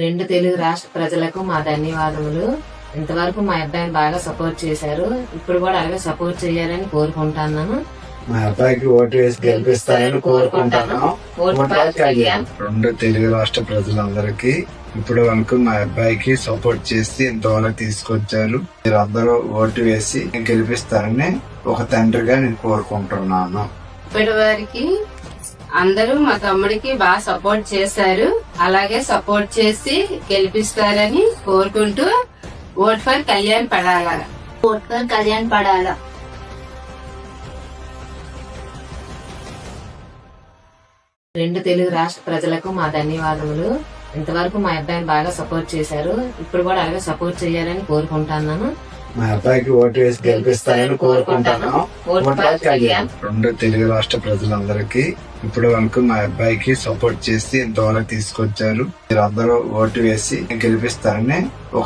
రెండు తెలుగు రాష్ట్ర ప్రజలకు మా ధన్యవాదములు. ఇంతవరకు మా అబ్బాయిని బాగా సపోర్ట్ చేశారు. ఇప్పుడు కూడా అలాగే సపోర్ట్ చేయాలని కోరుకుంటున్నాను. మా అబ్బాయికి ఓటు వేసి గెలిపిస్తారని కోరుకుంటాను. రెండు తెలుగు రాష్ట్ర ప్రజలందరికీ ఇప్పటి వరకు మా అబ్బాయికి సపోర్ట్ చేసి ఇంతవరకు తీసుకొచ్చారు. మీరు అందరూ ఓటు వేసి గెలిపిస్తారని ఒక తండ్రిగా నేను కోరుకుంటున్నాను. ఇప్పటి వరకు అందరూ మా తమ్ముడికి బాగా సపోర్ట్ చేశారు. అలాగే సపోర్ట్ చేసి గెలిపిస్తారని కోరుకుంటూ vote for Kalyan Padala. Vote for Kalyan Padala. రెండు తెలుగు రాష్ట్ర ప్రజలకు మా ధన్యవాదములు. ఇంతవరకు మా అబ్బాయిని బాగా సపోర్ట్ చేశారు. ఇప్పుడు కూడా అలాగే సపోర్ట్ చేయాలని కోరుకుంటున్నాను. మా అబ్బాయికి ఓటు వేసి గెలిపిస్తారని కోరుకుంటాను. రెండు తెలుగు రాష్ట్ర ప్రజలందరికీ ఇప్పటి వరకు మా అబ్బాయికి సపోర్ట్ చేసి ఇంతవరకు తీసుకొచ్చారు. మీరు అందరూ ఓటు వేసి గెలిపిస్తారని ఒక